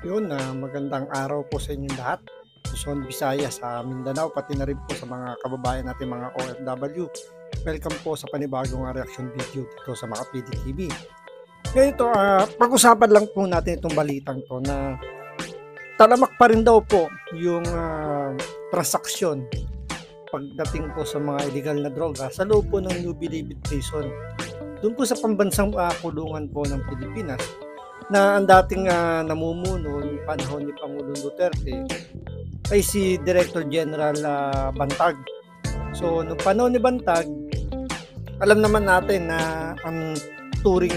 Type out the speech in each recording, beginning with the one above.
Yun, magandang araw po sa inyong lahat. Luzon, Visayas, sa Mindanao, pati na rin po sa mga kababayan natin mga OFW. Welcome po sa panibagong reaction video dito sa Makapili TV. Ngayon ito, pag-usapan lang po natin itong balitang to na talamak pa rin daw po yung transaksyon pagdating po sa mga illegal na droga sa loob po ng New Bilibid Prison. Doon po sa pambansang kulungan po ng Pilipinas na ang dating namumuno noong panahon ni Pangulong Duterte ay si Director General Bantag. So, noong panahon ni Bantag, alam naman natin na ang turing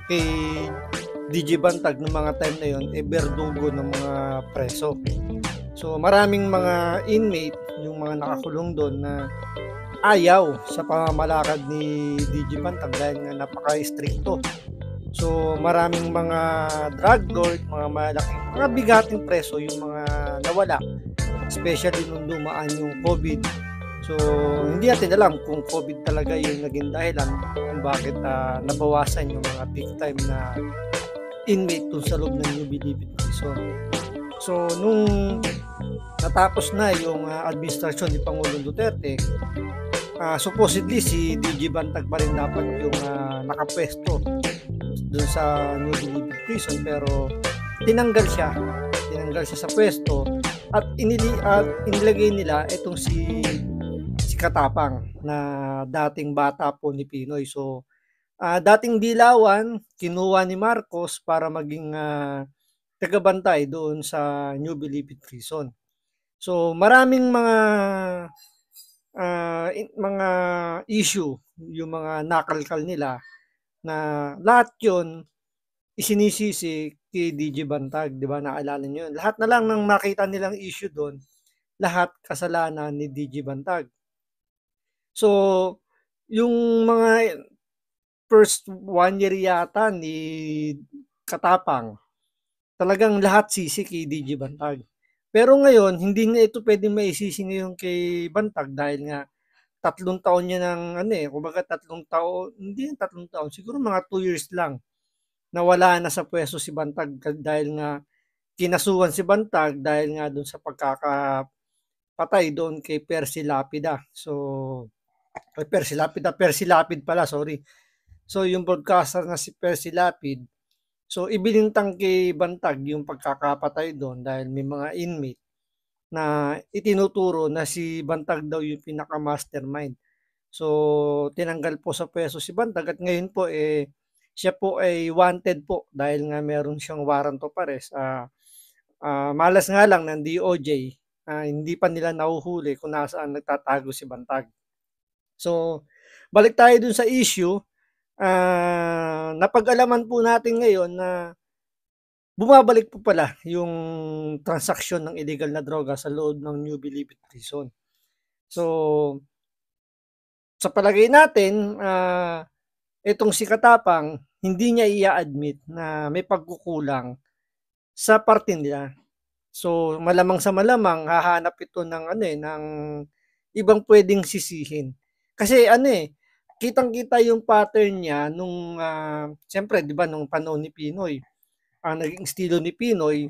kay DJ Bantag noong mga time na yon ay berdugo ng mga preso. So, maraming mga inmate, yung mga nakakulong doon na ayaw sa pamamalakad ni DJ Bantag dahil nga napaka-stricto. So maraming mga drug lord, mga bigating preso yung mga nawala, especially nung dumaan yung COVID. So hindi natin alam kung COVID talaga yung naging dahilan kung bakit nabawasan yung mga big time na inmate dun sa loob ng New Bilibid Prison. So nung natapos na yung administrasyon ni Pangulong Duterte, supposedly si DJ Bantag pa rin dapat yung nakapwesto doon sa New Bilibid Prison, pero tinanggal siya sa pwesto at inilagay nila itong si Katapang na dating bata po ni Pinoy. So dating dilawan kinuha ni Marcos para maging tagabantay doon sa New Bilibid Prison. So maraming mga issue yung mga nakalkal nila na lahat yun isinisisi kay DJ Bantag, di ba? Naalala nyo yun. Lahat na lang ng makita nilang issue doon, lahat kasalanan ni DJ Bantag. So, yung mga first 1 year yata ni Katapang, talagang lahat sisi kay DJ Bantag. Pero ngayon, hindi na ito pwedeng maisisi ngayon kay Bantag dahil nga 3 taon niya ng kumbaga 3 taon, hindi 3 taon, siguro mga 2 years lang nawala na sa pwesto si Bantag dahil nga kinasuhan si Bantag dahil nga doon sa pagkakapatay doon kay Percy Lapida. So, Percy Lapid pala, sorry. So, yung broadcaster na si Percy Lapid, so ibinintang kay Bantag yung pagkakapatay doon dahil may mga inmate na itinuturo na si Bantag daw yung pinaka-mastermind. So, tinanggal po sa pwesto si Bantag at ngayon po siya po ay wanted po dahil nga meron siyang warrant of arrest. Malas nga lang ng DOJ, hindi pa nila nahuhuli kung nasaan nagtatago si Bantag. So, balik tayo dun sa issue. Napag-alaman po natin ngayon na bumabalik po pala yung transaksyon ng illegal na droga sa loob ng New Bilibid Prison. So, sa palagay natin, itong si Katapang, hindi niya i-admit na may pagkukulang sa parte nila. So, malamang sa malamang, hahanap ito ng ibang pwedeng sisihin. Kasi kitang-kita yung pattern niya nung, siyempre, di ba, nung panahon ni Pinoy, ang naging estilo ni Pinoy,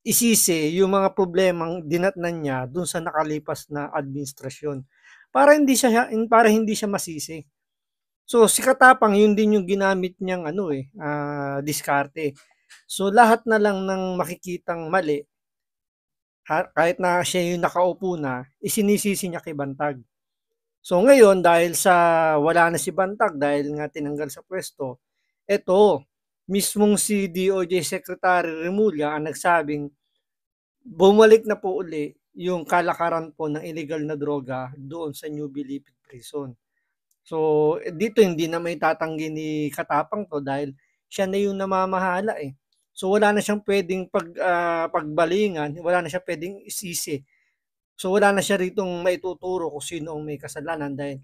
isisi yung mga problemang dinatnan niya dun sa nakalipas na administrasyon para hindi siya masisi. So si Katapang yun din yung ginamit niyang diskarte. So lahat na lang ng makikitang mali, kahit na siya yung nakaupo na, isinisisi niya kay Bantag. So ngayon dahil sa wala na si Bantag dahil nga tinanggal sa pwesto, eto mismong si DOJ Secretary Remulla ang nagsabing bumalik na po uli yung kalakaran po ng illegal na droga doon sa New Bilibid Prison. So dito hindi na may tatanggi ni Katapang to dahil siya na yung namamahala eh. So wala na siyang pwedeng pagbalingan, wala na siya pwedeng isisi. So wala na siya ritong maituturo kung sino ang may kasalanan dahil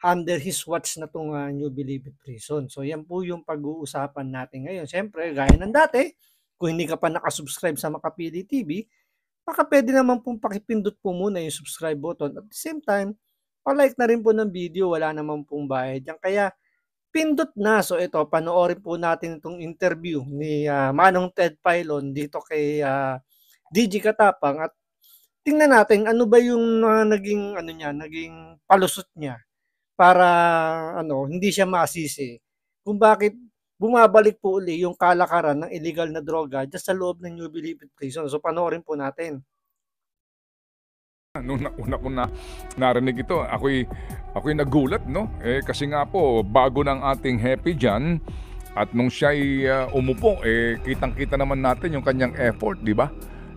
under his watch na tong New Bilibid Prison. So yan po yung pag-uusapan natin ngayon. Siyempre, gaya ng dati, kung hindi ka pa nakasubscribe sa Makapili TV, baka pwede naman pong pakipindot po muna yung subscribe button. At the same time, pa-like na rin po ng video, wala naman pong bayad yan. Kaya pindot na. So ito, panoorin po natin itong interview ni Manong Ted Filon dito kay DG Katapang at tingnan natin ano ba yung naging ano niya, naging palusot niya para ano, hindi siya masisi kung bakit bumabalik po uli yung kalakaran ng illegal na droga dyan sa loob ng New Bilibid Prison. So panoorin po natin. Nung una ko na narinig ito, ako'y nagulat, no? Kasi nga po, bago ng ating Happy dyan, at nung siya'y umupo, kitang-kita naman natin yung kanyang effort, di ba?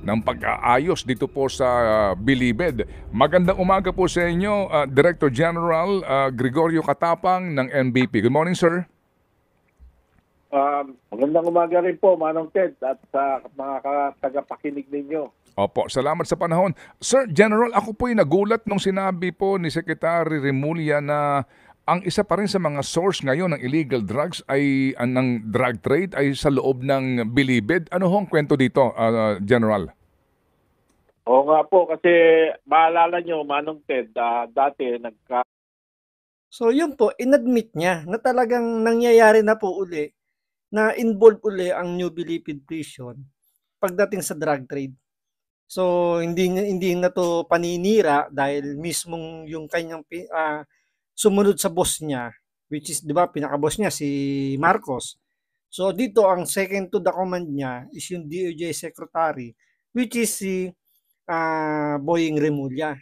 Ng pag-aayos dito po sa Bilibid. Magandang umaga po sa inyo, Director General Gregorio Katapang ng NBP. Good morning, sir. Magandang umaga rin po, Manong Ted, at sa mga tagapakinig ninyo. Opo, salamat sa panahon. Sir General, ako po'y nagulat nung sinabi po ni Secretary Remulla na ang isa pa rin sa mga source ngayon ng illegal drugs ay ng drug trade ay sa loob ng Bilibid. Ano hong kwento dito, General? Oo nga po, kasi maalala nyo, Manong Ted, dati So yun po, inadmit niya na talagang nangyayari na po uli na involved uli ang New Bilibid Prison pagdating sa drug trade. So hindi na to paninira dahil mismong yung kanyang sumunod sa boss niya, which is 'di ba pinaka-boss niya si Marcos. So dito ang second to the command niya is yung DOJ secretary, which is si Boying Remulla.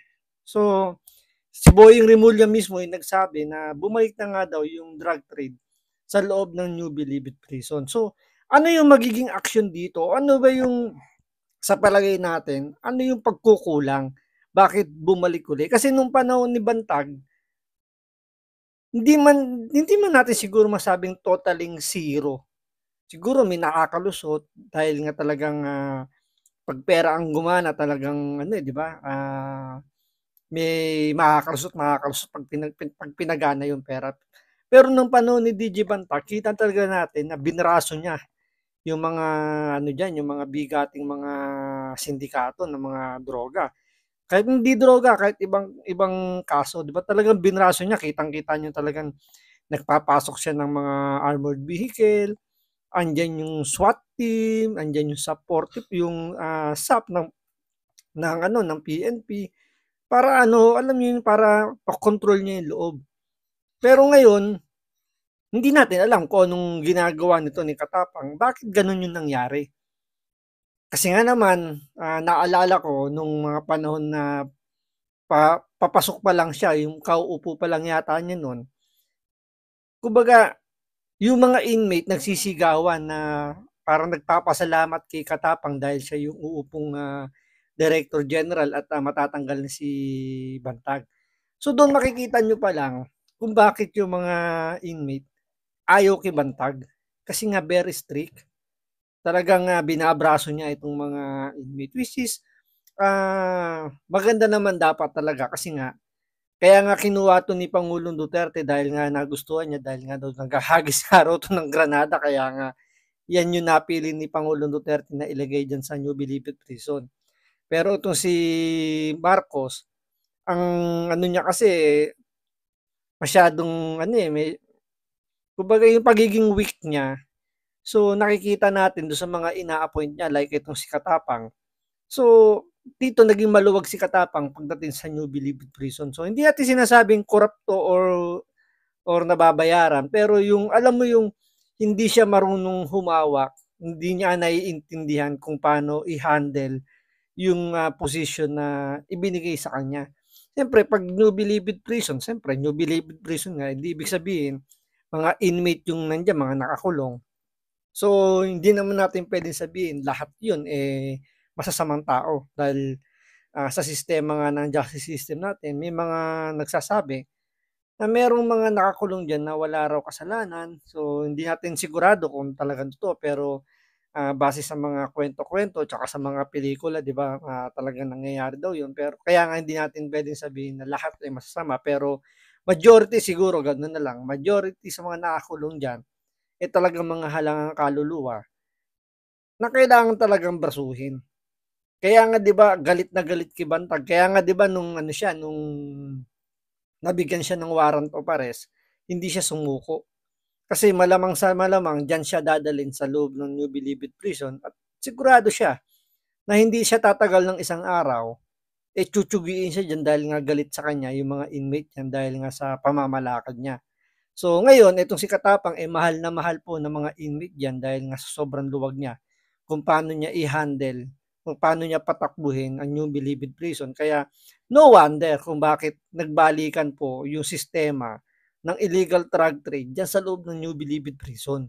So si Boying Remulla mismo ay nagsabi na bumalik na nga daw yung drug trade sa loob ng New Bilibid Prison. So ano yung magiging action dito? Ano ba yung sa palagay natin, ano yung pagkukulang? Bakit bumalik uli? Kasi nung panahon ni Bantag, hindi man natin siguro masabing totaling zero. Siguro may nakakalusot dahil nga talagang pag pera ang gumana talagang ano di ba? May makakalusot pag pinagana yung pera. Pero nung panahon ni DJ Bantag, kita talaga natin na binraso niya yung mga ano diyan, yung mga bigating mga sindikato ng mga droga. Kahit hindi droga, kahit ibang kaso, 'di ba? Talagang binraso niya, kitang-kita niyo talagang nagpapasok siya ng mga armored vehicle, andiyan yung SWAT team, andiyan yung supportive, yung SAP ng PNP para ano, alam niyo yun, para pa-control niya yung loob. Pero ngayon, hindi natin alam kung anong ginagawa nito ni Katapang. Bakit ganun yung nangyari? Kasi nga naman, naalala ko nung mga panahon na papasok pa lang siya, yung kauupo pa lang yata niya noon. Kumbaga, yung mga inmate nagsisigawan na parang nagpapasalamat kay Katapang dahil siya yung uupong Director General at matatanggal na si Bantag. So doon makikita nyo pa lang kung bakit yung mga inmate ayaw kay Bantag. Kasi nga very strict. Talagang binabraso niya itong mga inmate. Which is, maganda naman dapat talaga kasi nga, kaya nga kinuha to ni Pangulong Duterte dahil nga nagustuhan niya, dahil nga daw naghahagis nga raw to ng granada, kaya nga yan yung napili ni Pangulong Duterte na ilagay dyan sa New Bilibid Prison. Pero itong si Marcos, ang ano niya kasi, masyadong kumbaga yung pagiging weak niya, so nakikita natin doon sa mga ina-appoint niya like itong si Katapang. So dito naging maluwag si Katapang pagdating sa New Bilibid Prison. So hindi natin sinasabing korupto or nababayaran, pero yung alam mo yung hindi siya marunong humawak, hindi niya naiintindihan kung paano i-handle yung position na ibinigay sa kanya. Siyempre, pag New Bilibid Prison, siyempre, New Bilibid Prison nga, hindi ibig sabihin, mga inmate yung nandiyan, mga nakakulong. So, hindi naman natin pwedeng sabihin, lahat yun, masasamang tao. Dahil sa sistema nga ng justice system natin, may mga nagsasabi na merong mga nakakulong dyan na wala raw kasalanan. So, hindi natin sigurado kung talagang totoo, pero base sa mga kwento-kwento tsaka sa mga pelikula, 'di ba? Talagang nangyayari daw 'yun. Pero kaya nga hindi natin pwedeng sabihin na lahat ay masasama, pero majority siguro gano'n na lang. Majority sa mga nakakulong diyan talagang mga halangang kaluluwa na kailangan talagang brasuhin. Kaya nga 'di ba galit na galit kay Bantag. Kaya nga 'di ba nung nung nabigyan siya ng warrant of arrest, hindi siya sumuko. Kasi malamang sa malamang diyan siya dadalhin sa loob ng New Bilibid Prison at sigurado siya na hindi siya tatagal ng isang araw, tsutsugin siya diyan dahil nga galit sa kanya yung mga inmate niyan dahil nga sa pamamalakad niya. So ngayon itong si Katapang, mahal na mahal po ng mga inmate diyan dahil nga sa sobrang luwag niya kung paano niya i-handle, kung paano niya patakbuhin ang New Bilibid Prison. Kaya no wonder kung bakit nagbalikan po yung sistema ng illegal drug trade diyan sa loob ng New Bilibid Prison.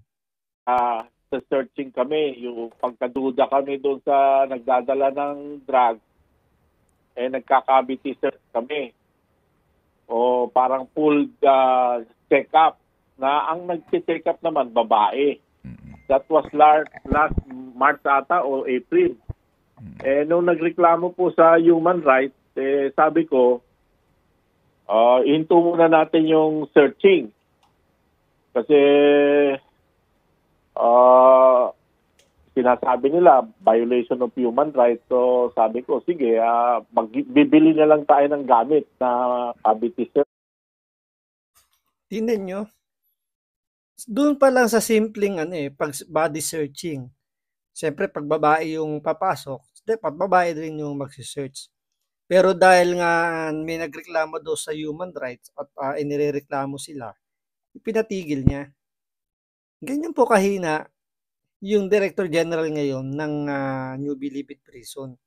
Sa searching kami, yung pagkaduda kami doon sa nagdadala ng drug, nagkakabiti search kami. O parang full check-up na ang nag-check up naman babae. That was last March ata o April. Nung nagreklamo po sa human rights, sabi ko, ihinto muna natin yung searching. Kasi sinasabi nila violation of human rights. So sabi ko, sige, bibili na lang tayo ng gamit na cavity search. Tingnan nyo, doon pa lang sa simpleng pag body searching. Siyempre, pag babae yung papasok, dapat babae din yung magsi-search. Pero dahil nga may nagreklamo doon sa human rights at inirereklamo sila, pinatigil niya. Ganyan po kahina yung Director General ngayon ng New Bilibid Prison.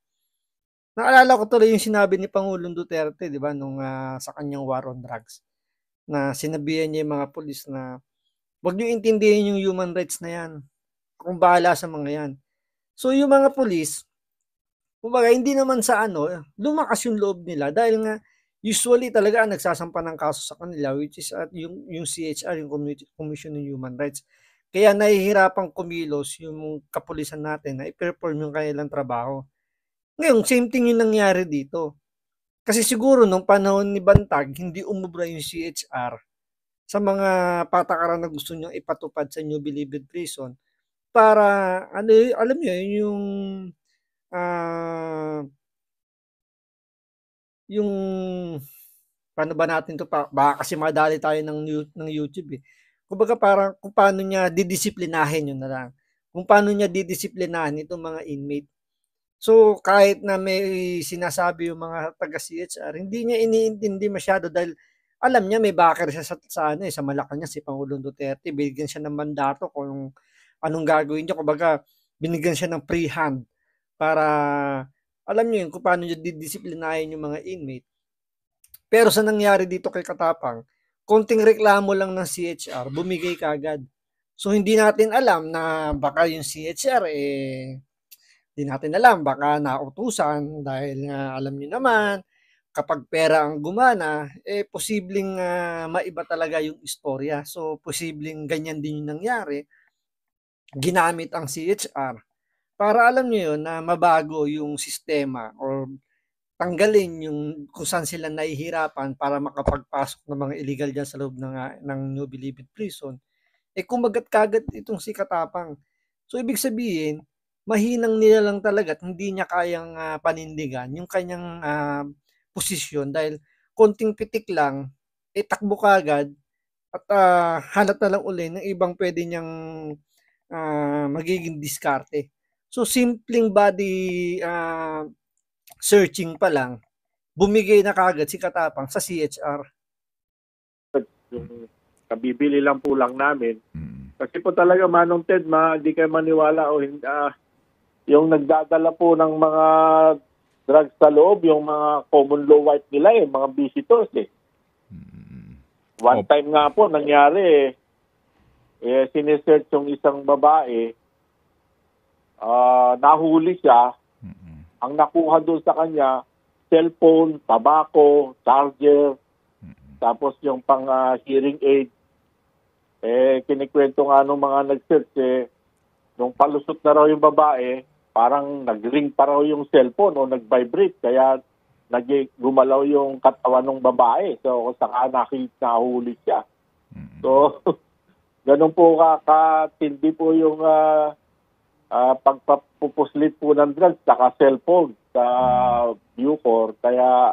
Naalala ko tuloy yung sinabi ni Pangulong Duterte, di ba, nung sa kanyang war on drugs, na sinabihan niya yung mga pulis na wag niyo intindihin yung human rights na yan. Kung bahala sa mga yan. So yung mga pulis, kumbaga hindi naman sa lumakas yung loob nila dahil nga usually talaga nagsasampa ng kaso sa kanila which is yung CHR, yung Commission on Human Rights. Kaya nahihirapang kumilos yung kapulisan natin na i-perform yung kanilang trabaho. Ngayon, same thing yung nangyari dito. Kasi siguro nung panahon ni Bantag, hindi umubra yung CHR sa mga patakaran na gusto niyang ipatupad sa New Bilibid Prison para, alam niyo, yung paano ba natin to baka kasi madali tayo ng YouTube Kumbaga parang kung paano niya didisiplinahin yun na lang. Kung paano niya didisiplinahin itong mga inmate. So kahit na may sinasabi yung mga taga CHR, hindi niya iniintindi masyado dahil alam niya may backer siya sa Malacanang si Pangulong Duterte. Binigyan siya ng mandato kung anong gagawin niya. Kumbaga binigyan siya ng free hand para alam niyo yun kung paano niya didisiplinahin yung mga inmate. Pero sa nangyari dito kay Katapang, konting reklamo lang ng CHR, bumigay kaagad. So hindi natin alam na baka yung CHR hindi natin alam baka nautusan dahil nga alam niyo naman kapag pera ang gumana, posibleng maiba talaga yung istorya. So posibleng ganyan din yung nangyari. Ginamit ang CHR para alam niyo yun na mabago yung sistema or tanggalin yung kung saan sila nahihirapan para makapagpasok ng mga illegal dyan sa loob ng New Bilibid Prison, kumagat kagat itong si Katapang. So, ibig sabihin, mahinang nila lang talaga at hindi niya kayang panindigan yung kanyang posisyon dahil konting pitik lang, takbo kagad at hanap na lang uli ng ibang pwede niyang magiging diskarte. So, simpleng body searching pa lang, bumigay na kagad si Katapang sa CHR. Yung kabibili lang po lang namin. Kasi po talaga, Manong Ted, hindi kayo maniwala o hindi, yung nagdadala po ng mga drugs sa loob, yung mga common law white nila mga visitors One time nga po, nangyari sinesearch yung isang babae, nahuli siya. Ang nakuha doon sa kanya, cellphone, tabako, charger, tapos yung pang hearing aid. Kinikwento nga nung mga nag-search, nung palusot na raw yung babae, parang nag-ring pa raw yung cellphone o nag-vibrate. Kaya gumalaw yung katawan ng babae. So, kung saka nahuli siya. So, ganun po katindi po yung pagpapupuslit po ng drugs saka cellphone sa Bucor. Kaya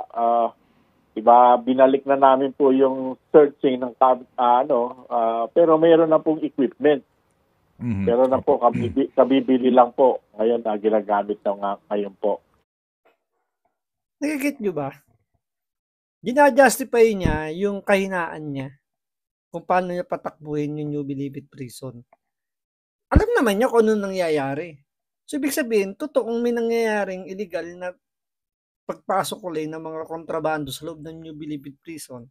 Diba, binalik na namin po yung searching ng pero mayroon na pong equipment. Mhm. Pero na po, Opo. kabibili lang po. Ngayon na ginagamit na nga ngayon po. Nagigit nyo ba? Gina-justify niya yung kahinaan niya kung paano niya patakbuhin yung New Bilibid Prison. Alam naman niya kung ano nangyayari. So, ibig sabihin, totoong may nangyayaring illegal na pagpasok ulit ng mga kontrabando sa loob ng New Bilibid Prison.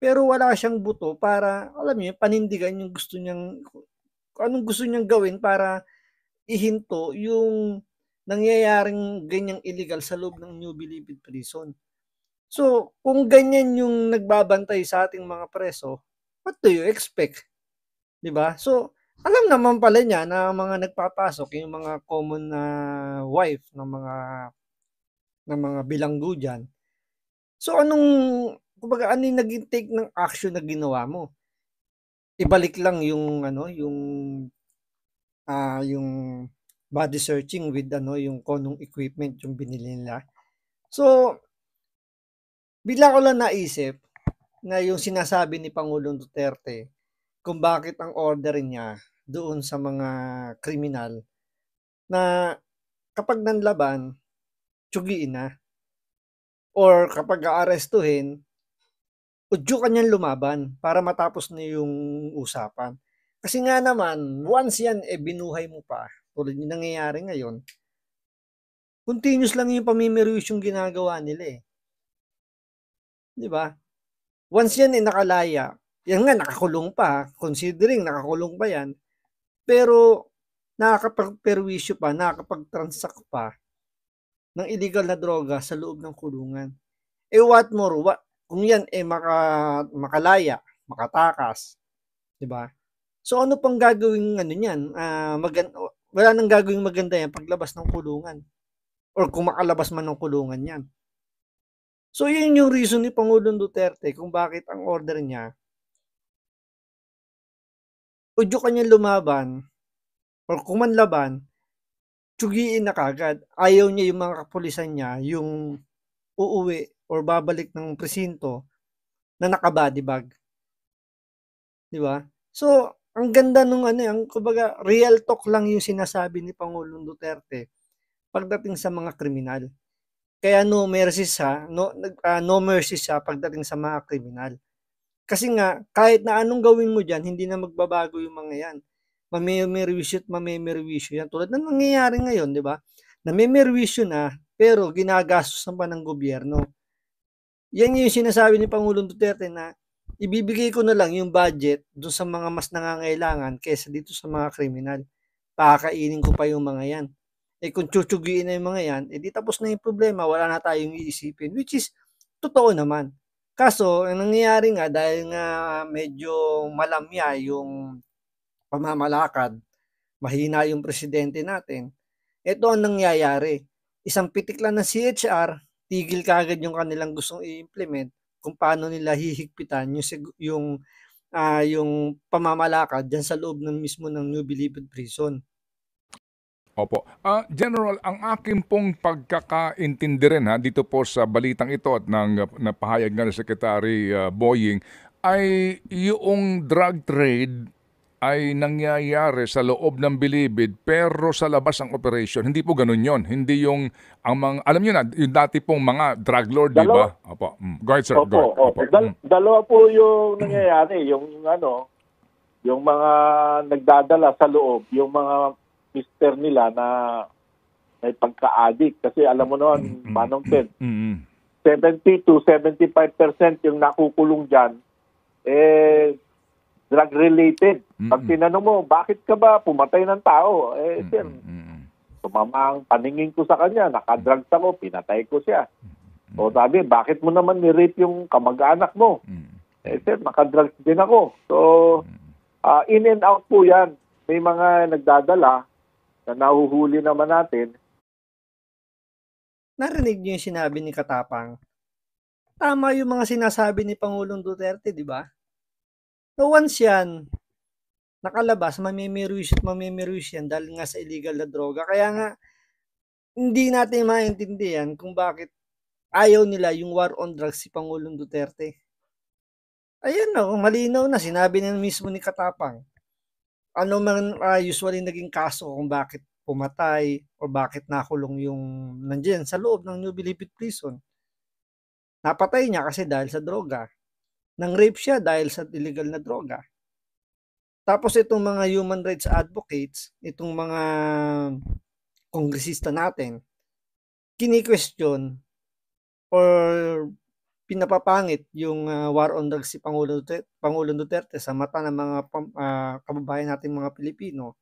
Pero wala siyang buto para, alam niyo, panindigan yung gusto niyang, kung anong gusto niyang gawin para ihinto yung nangyayaring ganyang illegal sa loob ng New Bilibid Prison. So, kung ganyan yung nagbabantay sa ating mga preso, what do you expect? 'Di ba? So, alam naman pala niya na mga nagpapasok, yung mga common na wife ng mga bilanggo diyan. So, kumbaga, ano yung naging take ng action na ginawa mo? Ibalik lang yung yung body searching with yung konong equipment yung binili nila. So, bigla ko lang naisip na yung sinasabi ni Pangulong Duterte kung bakit ang order niya doon sa mga kriminal na kapag nanlaban, tsugiin na. Or kapag aarestuhin, udyo kanyang lumaban para matapos na yung usapan. Kasi nga naman, once yan, binuhay mo pa, tulad yung nangyayari ngayon, continuous lang yung pamimiruis yung ginagawa nila eh. Di ba? Once yan nakalaya, yan nga nakakulong pa, considering nakakulong pa yan, pero nakakapagperwisyo pa, nakakapag-transact pa ng illegal na droga sa loob ng kulungan. What more, kung yan makalaya, makatakas, di ba? So ano pang gagawing niyan? Wala nang gagawing maganda yan paglabas ng kulungan. Or kung makalabas man ng kulungan yan. So yun yung reason ni Pangulong Duterte kung bakit ang order niya, udyo kanya lumaban, or kung manlaban, tsugiin na kagad. Ayaw niya yung mga kapulisan niya, yung uuwi or babalik ng presinto na naka-body bag. Di ba? So, ang ganda nung kumbaga, real talk lang yung sinasabi ni Pangulong Duterte pagdating sa mga kriminal. Kaya no mercy siya pagdating sa mga kriminal. Kasi nga, kahit na anong gawin mo dyan, hindi na magbabago yung mga yan. Mamemerwisyo yan. Tulad ng nangyayari ngayon, di ba? Namemerwisyo na, pero ginagastos pa ng gobyerno. Yan yung sinasabi ni Pangulong Duterte na ibibigay ko na lang yung budget doon sa mga mas nangangailangan kaysa dito sa mga kriminal. Pakakainin ko pa yung mga yan. Kung tsutsugiin na yung mga yan, di tapos na yung problema, wala na tayong iisipin, which is totoo naman. Kaso, ang nangyayari nga, dahil nga medyo malamya yung pamamalakad, mahina yung presidente natin, ito ang nangyayari. Isang pitik lang ng CHR, tigil kagad yung kanilang gustong i-implement kung paano nila hihigpitan yung pamamalakad dyan sa loob ng mismo ng New Bilibid Prison. Opo. General, ang akin pong pagkakaintindi rin dito po sa balitang ito at napahayag nga ni Secretary Boying ay yung drug trade ay nangyayari sa loob ng Bilibid pero sa labas ang operation. Hindi po ganun yon. Hindi yung alam niyo na, yung dati pong mga drug lord, di ba? Opo. Go ahead, sir. Opo. Go ahead. Opo. Dalawa po yung nangyayari. Yung mga nagdadala sa loob, yung mga mister nila na may pagka-addict. Kasi alam mo noon, Manong Ted, 70 to 75% yung nakukulong dyan, drug-related. Pag tinanong mo, bakit ka ba pumatay ng tao? Sir, tumamang paningin ko sa kanya, nakadrugs ako, pinatay ko siya. O sabi, bakit mo naman ni-rape yung kamag-anak mo? Sir, nakadrugs din ako. So, in and out po yan. May mga nagdadala na nahuhuli naman natin. Narinig niyo yung sinabi ni Katapang? Tama yung mga sinasabi ni Pangulong Duterte, di ba? So once yan, nakalabas, mamimiruis yan dahil nga sa illegal na droga. Kaya nga, hindi natin maintindihan kung bakit ayaw nila yung war on drugs si Pangulong Duterte. Ayan na, malinaw na, sinabi na mismo ni Katapang. Ano man usually naging kaso kung bakit pumatay o bakit nakulong yung nandiyan sa loob ng New Bilibid Prison. Napatay niya kasi dahil sa droga. Nang-rape siya dahil sa illegal na droga. Tapos itong mga human rights advocates, itong mga kongresista natin, kini-question or pinapapangit yung war on drugs si Pangulong Duterte sa mata ng mga kababayan nating mga Pilipino.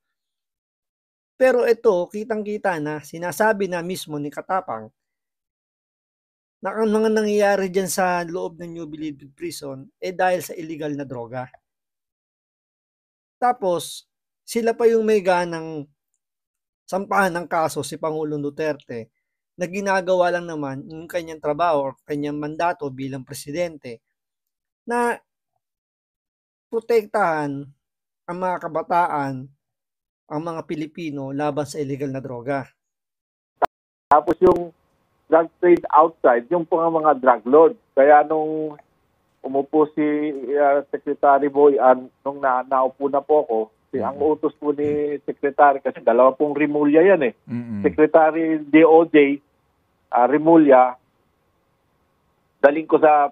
Pero ito, kitang-kita na sinasabi na mismo ni Katapang na ang mga nangyayari dyan sa loob ng New Bilibid Prison dahil sa illegal na droga. Tapos, sila pa yung may ganang sampahan ng kaso si Pangulong Duterte na ginagawa lang naman yung kanyang trabaho o kanyang mandato bilang presidente na protektahan ang mga kabataan, ang mga Pilipino laban sa illegal na droga. Tapos yung drug trade outside, yung mga drug lord. Kaya nung umupo si Secretary Boy, nung naupo na po ako, ang utos po ni Secretary, kasi 2 Rimulya yan eh. Secretary DOJ, Rimulya, daling ko sa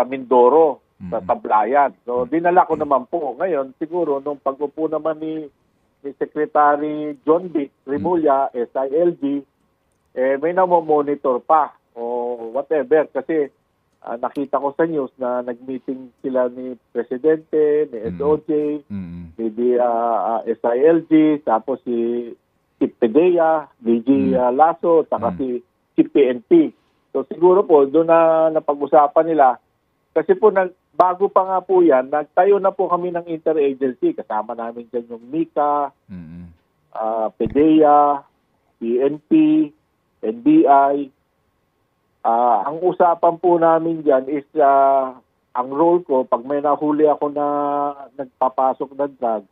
Mindoro, sa Tablayan. So dinala ko naman po. Ngayon siguro nung pag-upo naman ni Secretary John B. Rimulya, SILG, may namo-monitor pa o whatever kasi nakita ko sa news na nag-meeting sila ni Presidente, ni SOJ, ni SILG, tapos si PDEA, DG Lasso, saka si PNP. So siguro po doon na napag-usapan nila kasi po bago pa nga po yan, nagtayo na po kami ng interagency. Kasama namin dyan yung MICA, PDEA, PNP, NBI. Ang usapan po namin dyan is ang role ko, pag may nahuli ako na nagpapasok ng drug,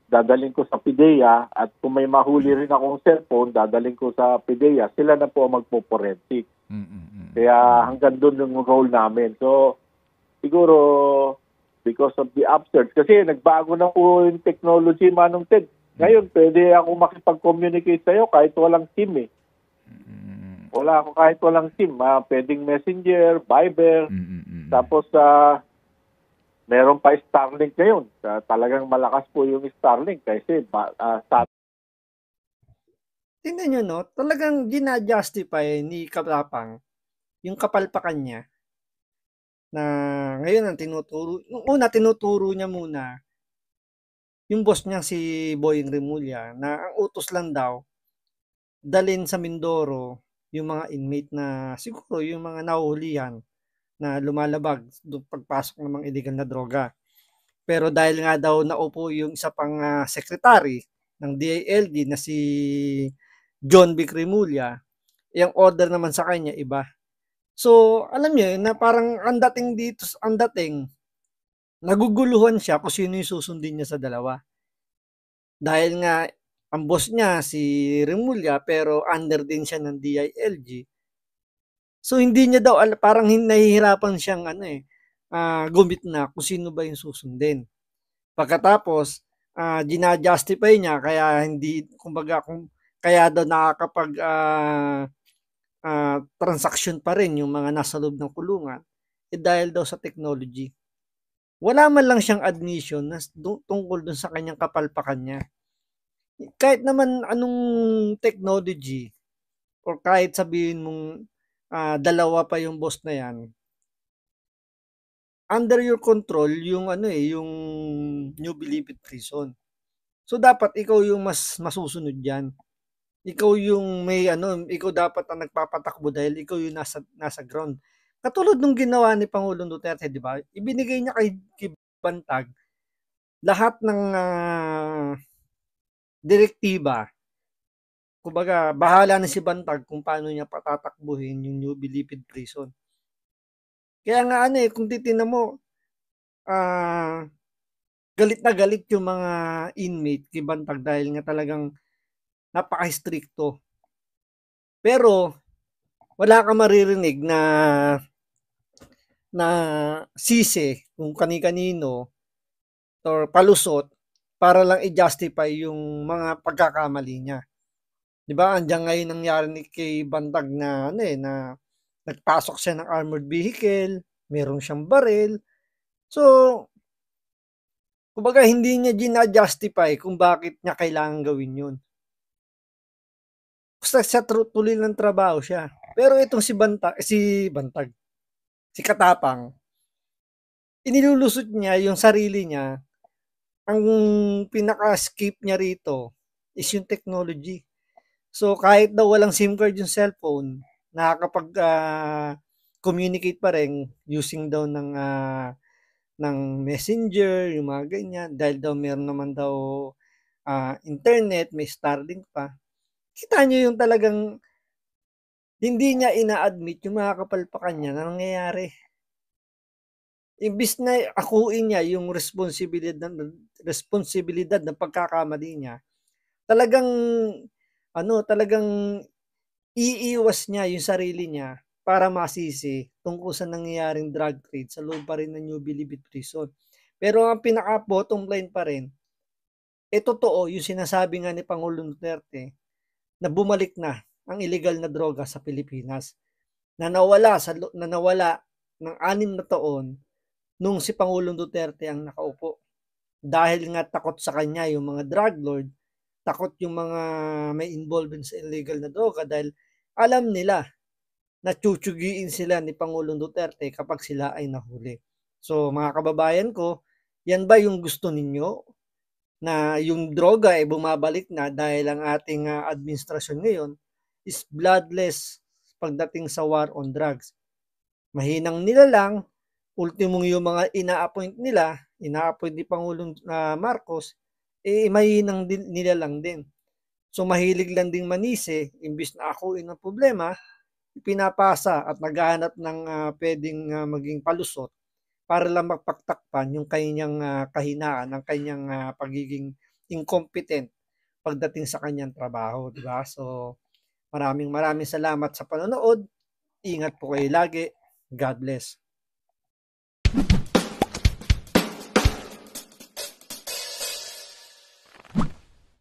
dadaling ko sa PDEA at kung may mahuli rin akong cellphone, dadaling ko sa PDEA. Sila na po magpo-forensic. Kaya hanggang doon yung role namin. So, siguro, because of the upsurge, kasi nagbago na po yung technology, Manong Ted. Ngayon, pwede ako makipag-communicate sa'yo kahit walang SIM eh. Wala ako kahit walang SIM. Pwedeng Messenger, Viber, tapos meron pa Starlink ngayon. Talagang malakas po yung Starlink kasi tingnan nyo, no? Talagang gina-justify ni Katapang yung kapalpakan niya na ngayon ang tinuturo. Nung una, tinuturo niya muna yung boss niya si Boying Rimulya na ang utos lang daw dalin sa Mindoro yung mga inmate na siguro yung mga nahuhulihan na lumalabag doon pagpasok ng mga illegal na droga. Pero dahil nga daw naupo yung isa pang secretary ng DILG na si John B. Rimulya, yung order naman sa kanya iba. So, alam niyo na parang ang dating naguguluhan siya kung sino yung susundin niya sa dalawa. Dahil nga ang boss niya si Rimulya pero under din siya ng DILG. So hindi niya daw parang nahihirapan siyang gumit na kung sino ba yung susundin. Pagkatapos gina-justify niya kaya hindi kumbaga kaya daw nakakapag transaction pa rin yung mga nasa loob ng kulungan dahil daw sa technology. Wala man lang siyang admission na tungkol dun sa kanyang kapalpakan niya. Kahit naman anong technology or kahit sabihin mong dalawa pa yung boss na yan, under your control yung yung New Bilibid Prison. So dapat ikaw yung mas masusunod diyan. Ikaw yung may ikaw dapat ang nagpapatakbo dahil ikaw yung nasa ground. Katulad nung ginawa ni Pangulong Duterte, di ba? Ibinigay niya kay Bantag lahat ng direktiba. Kumbaga, bahala na si Bantag kung paano niya patatakbuhin yung New Bilibid Prison. Kaya nga kung titingnan mo, galit na galit yung mga inmate kay Bantag dahil nga talagang napaka-stricto. Pero, wala kang maririnig na sisi kung kani-kanino or palusot para lang i-justify yung mga pagkakamali niya. 'Di ba? Andiyan ngayon nangyari ni kay Bantag na ano na nagpasok siya ng armored vehicle, meron siyang baril. So, kumbaga hindi niya gina-justify kung bakit niya kailangan gawin 'yun. Basta sa tuloy ng trabaho siya. Pero itong si Katapang, inilulusot niya yung sarili niya. Ang pinaka-escape niya rito is yung technology. So kahit daw walang SIM card yung cellphone, nakakapag communicate pa rin using daw ng Messenger, yung mga ganyan, dahil daw meron naman daw internet, may Starlink pa. Kita niyo yung talagang hindi niya ina-admit yung mga kapalpakan niya na nangyayari. Imbis na akuin niya yung responsibilidad ng pagkakamali niya, talagang talagang iiwas niya yung sarili niya para masisi tungkol sa nangyayaring drug trade sa loob pa rin ng New Bilibid Prison. Pero ang pinaka bottom line pa rin, totoo yung sinasabi nga ni Pangulong Duterte na bumalik na ang illegal na droga sa Pilipinas. Na nawala ng 6 na taon nung si Pangulong Duterte ang nakaupo. Dahil nga takot sa kanya yung mga drug lord, takot yung mga may involvement sa illegal na droga dahil alam nila na tsutyugiin sila ni Pangulong Duterte kapag sila ay nahuli. So mga kababayan ko, yan ba yung gusto ninyo? Na yung droga ay bumabalik na dahil ang ating administrasyon ngayon is bloodless pagdating sa war on drugs. Mahinang nila lang, ultimong yung mga ina-appoint ni Pangulong Marcos, mahinang nila lang din. So mahilig lang ding manisi, imbis na akuin ang problema, pinapasa at naghahanap ng pwedeng maging palusot para lang magpaktakpan yung kanyang kahinaan, ang kanyang pagiging incompetent pagdating sa kanyang trabaho, di ba? So, maraming salamat sa panonood. Ingat po kayo lagi. God bless.